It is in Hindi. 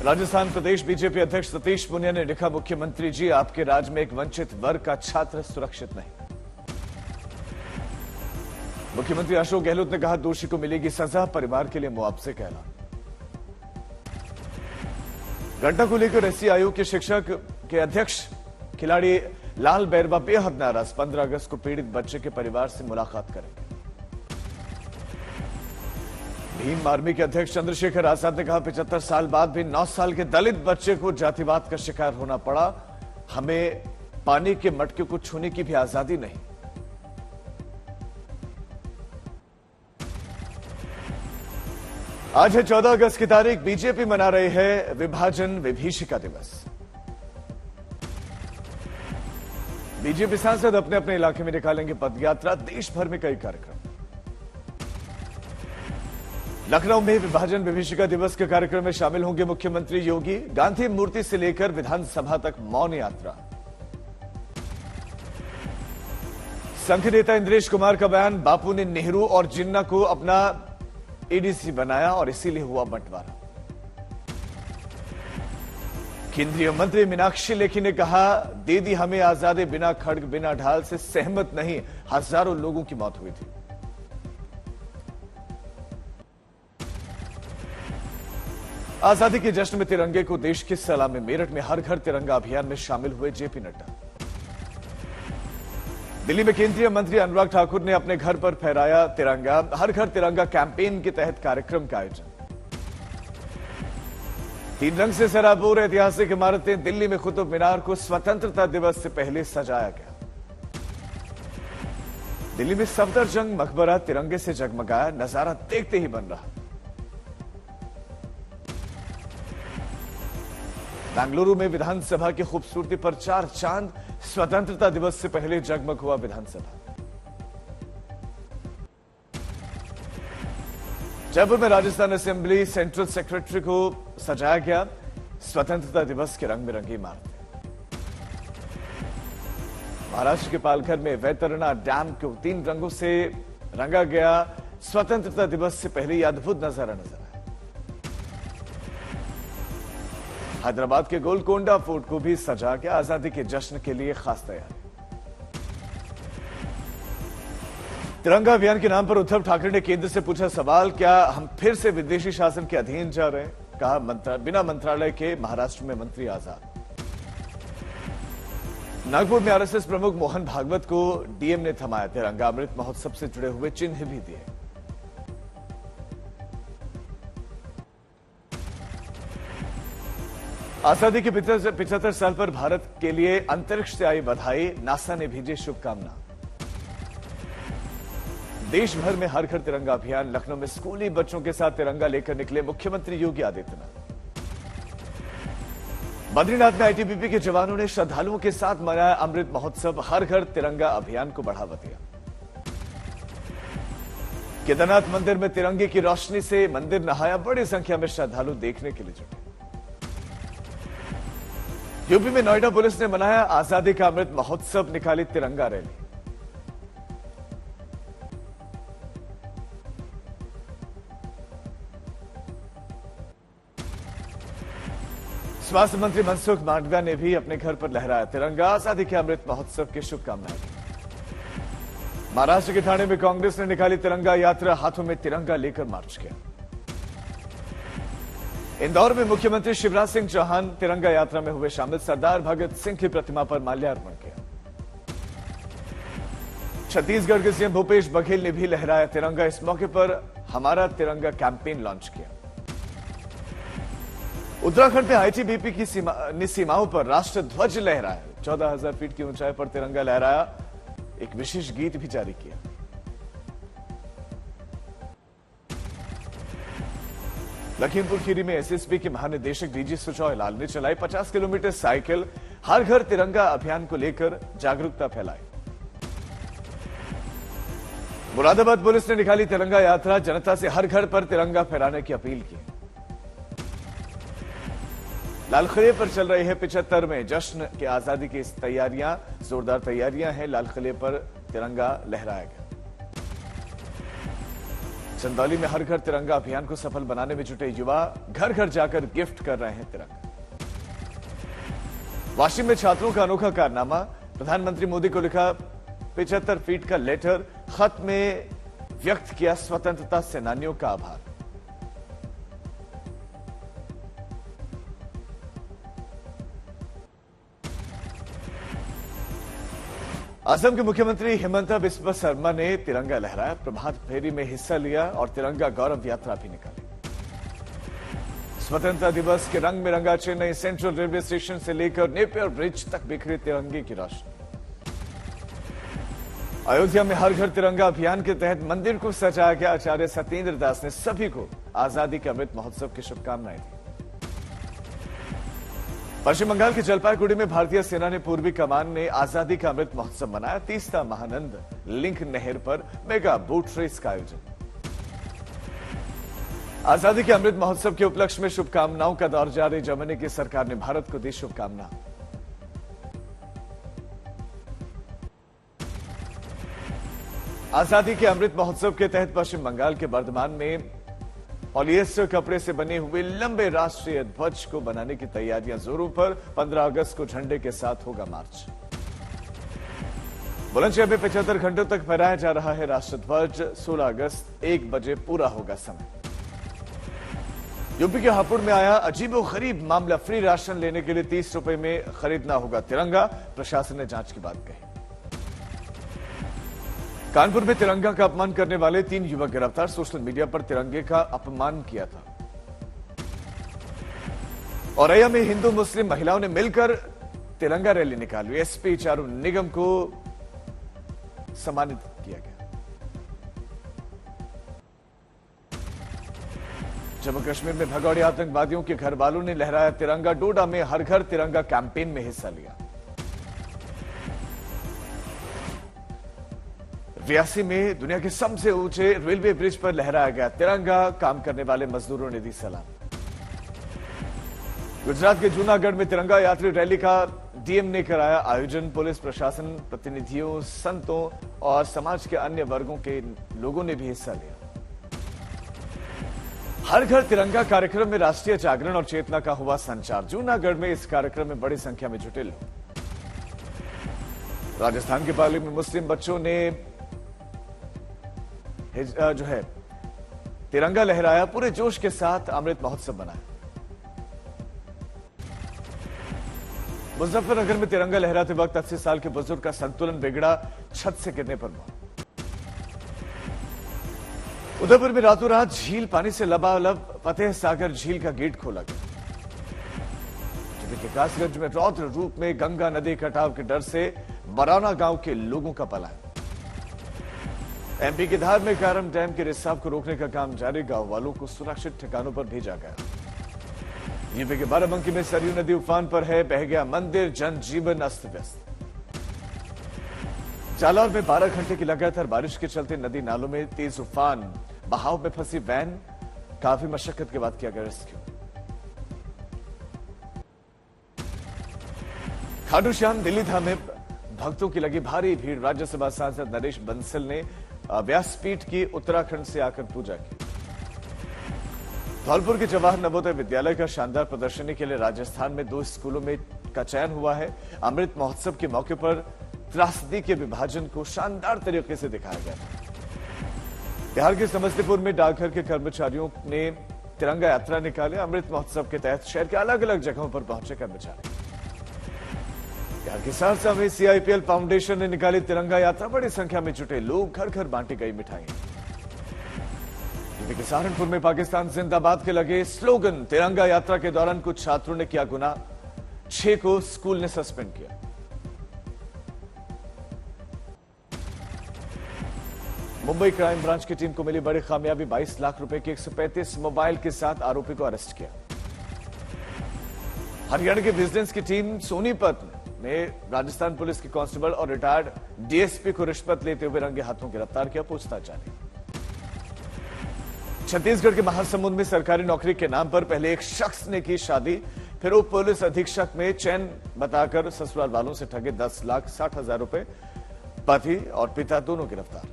राजस्थान प्रदेश बीजेपी अध्यक्ष सतीश पुनिया ने लिखा, मुख्यमंत्री जी आपके राज्य में एक वंचित वर्ग का छात्र सुरक्षित नहीं। मुख्यमंत्री अशोक गहलोत ने कहा, दोषी को मिलेगी सजा, परिवार के लिए मुआवजे का ऐलान। घटना को लेकर एससी आयोग के शिक्षक के अध्यक्ष खिलाड़ी लाल बैरवा बेहद नाराज, 15 अगस्त को पीड़ित बच्चे के परिवार से मुलाकात करेंगे। भीम आर्मी के अध्यक्ष चंद्रशेखर आजाद ने कहा, 75 साल बाद भी 9 साल के दलित बच्चे को जातिवाद का शिकार होना पड़ा। हमें पानी के मटके को छूने की भी आजादी नहीं। आज है 14 अगस्त की तारीख। बीजेपी मना रही है विभाजन विभीषिका दिवस। बीजेपी सांसद अपने अपने इलाके में निकालेंगे पदयात्रा, देश भर में कई कार्यक्रम। लखनऊ में विभाजन विभीषिका दिवस के कार्यक्रम में शामिल होंगे मुख्यमंत्री योगी। गांधी मूर्ति से लेकर विधानसभा तक मौन यात्रा। संघ नेता इंद्रेश कुमार का बयान, बापू ने नेहरू और जिन्ना को अपना एडीसी बनाया और इसीलिए हुआ बंटवारा। केंद्रीय मंत्री मीनाक्षी लेखी ने कहा, दे दी हमें आजादी, बिना खड्ग बिना ढाल से सहमत नहीं। हजारों लोगों की मौत हुई थी। आजादी के जश्न में तिरंगे को देश की सलामी। मेरठ में हर घर तिरंगा अभियान में शामिल हुए जेपी नड्डा। दिल्ली में केंद्रीय मंत्री अनुराग ठाकुर ने अपने घर पर फहराया तिरंगा। हर घर तिरंगा कैंपेन के तहत कार्यक्रम का आयोजन। 3 रंग से सराबोर ऐतिहासिक इमारतें। दिल्ली में कुतुब मीनार को स्वतंत्रता दिवस से पहले सजाया गया। दिल्ली में सफदरजंग मकबरा तिरंगे से जगमगाया, नजारा देखते ही बन रहा। बेंगलुरु में विधानसभा की खूबसूरती पर 4 चांद। स्वतंत्रता दिवस से पहले जगमग हुआ विधानसभा। जयपुर में राजस्थान असेंबली सेंट्रल सेक्रेटरी को सजाया गया। स्वतंत्रता दिवस के रंग बिरंगी इमारतें। महाराष्ट्र के पालघर में वैतरणा डैम को 3 रंगों से रंगा गया। स्वतंत्रता दिवस से पहले यह अद्भुत नजारा नजर आया। हैदराबाद के गोलकोंडा फोर्ट को भी सजा के आजादी के जश्न के लिए खास तैयारी। तिरंगा अभियान के नाम पर उद्धव ठाकरे ने केंद्र से पूछा सवाल, क्या हम फिर से विदेशी शासन के अधीन जा रहे हैं? कहा, बिना मंत्रालय के महाराष्ट्र में मंत्री आजाद। नागपुर में आरएसएस प्रमुख मोहन भागवत को डीएम ने थमाया तिरंगा। अमृत महोत्सव से जुड़े हुए चिन्ह भी दिए। आजादी के 75 साल पर भारत के लिए अंतरिक्ष से आई बधाई। नासा ने भेजी शुभकामना। देश भर में हर घर तिरंगा अभियान। लखनऊ में स्कूली बच्चों के साथ तिरंगा लेकर निकले मुख्यमंत्री योगी आदित्यनाथ। बद्रीनाथ में आईटीबीपी के जवानों ने श्रद्धालुओं के साथ मनाया अमृत महोत्सव। हर घर तिरंगा अभियान को बढ़ावा दिया। केदारनाथ मंदिर में तिरंगे की रोशनी से मंदिर नहाया। बड़ी संख्या में श्रद्धालु देखने के लिए जुटे। यूपी में नोएडा पुलिस ने मनाया आजादी का अमृत महोत्सव, निकाली तिरंगा रैली। स्वास्थ्य मंत्री मनसुख मांडविया ने भी अपने घर पर लहराया तिरंगा। आजादी के अमृत महोत्सव की शुभकामनाएं दी। महाराष्ट्र के ठाणे में कांग्रेस ने निकाली तिरंगा यात्रा। हाथों में तिरंगा लेकर मार्च किया। इंदौर में मुख्यमंत्री शिवराज सिंह चौहान तिरंगा यात्रा में हुए शामिल। सरदार भगत सिंह की प्रतिमा पर माल्यार्पण किया। छत्तीसगढ़ के सीएम भूपेश बघेल ने भी लहराया तिरंगा। इस मौके पर हमारा तिरंगा कैंपेन लॉन्च किया। उत्तराखंड में आईटीबीपी की सीमाओं पर राष्ट्र ध्वज लहराया। 14,000 फीट की ऊंचाई पर तिरंगा लहराया। एक विशेष गीत भी जारी किया। लखीमपुर खीरी में एसएसबी के महानिदेशक डीजी सुजॉय लाल ने चलाई 50 किलोमीटर साइकिल। हर घर तिरंगा अभियान को लेकर जागरूकता फैलाई। मुरादाबाद पुलिस ने निकाली तिरंगा यात्रा। जनता से हर घर पर तिरंगा फहराने की अपील की। लालकिले पर चल रही है 75वें जश्न के आजादी की तैयारियां। जोरदार तैयारियां हैं। लालकिले पर तिरंगा लहराया गया। चंदौली में हर घर तिरंगा अभियान को सफल बनाने में जुटे युवा घर घर जाकर गिफ्ट कर रहे हैं तिरंगा। वाशिम में छात्रों का अनोखा कारनामा, प्रधानमंत्री मोदी को लिखा 75 फीट का लेटर, खत में व्यक्त किया स्वतंत्रता सेनानियों का आभार। असम के मुख्यमंत्री हिमंता बिस्वा शर्मा ने तिरंगा लहराया, प्रभात फेरी में हिस्सा लिया और तिरंगा गौरव यात्रा भी निकाली। स्वतंत्रता दिवस के रंग में रंगा चेन्नई सेंट्रल रेलवे स्टेशन से लेकर नेपियर ब्रिज तक बिखरी तिरंगे की रोशनी। अयोध्या में हर घर तिरंगा अभियान के तहत मंदिर को सजाया गया। आचार्य सत्येंद्र दास ने सभी को आजादी के अमृत महोत्सव की शुभकामनाएं दी। पश्चिम बंगाल के जलपाईगुड़ी में भारतीय सेना ने पूर्वी कमान ने आजादी का अमृत महोत्सव मनाया। तीस्ता महानंद लिंक नहर पर मेगा बोट रेस का आयोजन। आजादी के अमृत महोत्सव के उपलक्ष्य में शुभकामनाओं का दौर जारी। जर्मनी की सरकार ने भारत को दी शुभकामना। आजादी के अमृत महोत्सव के तहत पश्चिम बंगाल के बर्धमान में पॉलिएस्टर कपड़े से बने हुए लंबे राष्ट्रीय ध्वज को बनाने की तैयारियां जोरों पर। 15 अगस्त को झंडे के साथ होगा मार्च। बुलंदशहर में 75 घंटों तक फहराया जा रहा है राष्ट्र ध्वज। 16 अगस्त 1 बजे पूरा होगा समय। यूपी के हापुड़ में आया अजीबोगरीब मामला, फ्री राशन लेने के लिए 30 रुपए में खरीदना होगा तिरंगा। प्रशासन ने जांच की बात कही। कानपुर में तिरंगा का अपमान करने वाले 3 युवक गिरफ्तार। सोशल मीडिया पर तिरंगे का अपमान किया था। औरैया में हिंदू मुस्लिम महिलाओं ने मिलकर तिरंगा रैली निकाली। एसपी चारू निगम को सम्मानित किया गया। जम्मू कश्मीर में भगौड़े आतंकवादियों के घर वालों ने लहराया तिरंगा। डोडा में हर घर तिरंगा कैंपेन में हिस्सा लिया। रियासी में दुनिया के सबसे ऊंचे रेलवे ब्रिज पर लहराया गया तिरंगा। काम करने वाले मजदूरों ने दी सलाम। गुजरात के जूनागढ़ में तिरंगा यात्री रैली का डीएम ने कराया आयोजन। पुलिस प्रशासन, प्रतिनिधियों, संतों और समाज के अन्य वर्गों के लोगों ने भी हिस्सा लिया। हर घर तिरंगा कार्यक्रम में राष्ट्रीय जागरण और चेतना का हुआ संचार। जूनागढ़ में इस कार्यक्रम में बड़ी संख्या में जुटे लोग। राजस्थान के पाली में मुस्लिम बच्चों ने जो है तिरंगा लहराया। पूरे जोश के साथ अमृत महोत्सव मनाया। मुजफ्फरनगर में तिरंगा लहराते वक्त 80 साल के बुजुर्ग का संतुलन बिगड़ा, छत से गिरने पर मौत। उदयपुर में रातों रात झील पानी से लबालब, फतेह सागर झील का गेट खोला गया। जबकि कासगंज में रौद्र रूप में गंगा नदी कटाव के डर से बरौना गांव के लोगों का पलायन। एमपी के धार में कारम डैम के रिसाव को रोकने का काम जारी। गांव वालों को सुरक्षित ठिकानों पर भेजा गया। यूपी के बाराबंकी में सरयू नदी उफान पर है, बह गया मंदिर, जनजीवन अस्त व्यस्त। जालौर में 12 घंटे की लगातार बारिश के चलते नदी नालों में तेज उफान, बहाव में फंसी वैन, काफी मशक्कत के बाद किया गया रेस्क्यू। खाटू श्याम दिल्ली धाम में भक्तों की लगी भारी भीड़। राज्यसभा सांसद नरेश बंसल ने व्यासपीठ की उत्तराखंड से आकर पूजा की। धौलपुर के जवाहर नवोदय विद्यालय का शानदार प्रदर्शनी के लिए राजस्थान में 2 स्कूलों में का चयन हुआ है। अमृत महोत्सव के मौके पर त्रासदी के विभाजन को शानदार तरीके से दिखाया गया था। बिहार के समस्तीपुर में डाकघर के कर्मचारियों ने तिरंगा यात्रा निकाली। अमृत महोत्सव के तहत शहर के अलग अलग जगहों पर पहुंचे कर्मचारी। बिहार के सहरसा में सीआईपीएल फाउंडेशन ने निकाली तिरंगा यात्रा। बड़ी संख्या में जुटे लोग, घर घर बांटी गई मिठाइयां। यूपी के सहारनपुर में पाकिस्तान जिंदाबाद के लगे स्लोगन। तिरंगा यात्रा के दौरान कुछ छात्रों ने किया गुनाह, 6 को स्कूल ने सस्पेंड किया। मुंबई क्राइम ब्रांच की टीम को मिली बड़ी कामयाबी। 22 लाख रुपए के 135 मोबाइल के साथ आरोपी को अरेस्ट किया। हरियाणा के विजिलेंस की टीम सोनीपत में राजस्थान पुलिस के कांस्टेबल और रिटायर्ड डीएसपी को रिश्वत लेते हुए रंगे हाथों गिरफ्तार किया। पूछताछ जारी। छत्तीसगढ़ के महासमुंद में सरकारी नौकरी के नाम पर पहले एक शख्स ने की शादी, फिर उप पुलिस अधीक्षक में चैन बताकर ससुराल वालों से ठगे 10,60,000 रुपए। पति और पिता दोनों गिरफ्तार।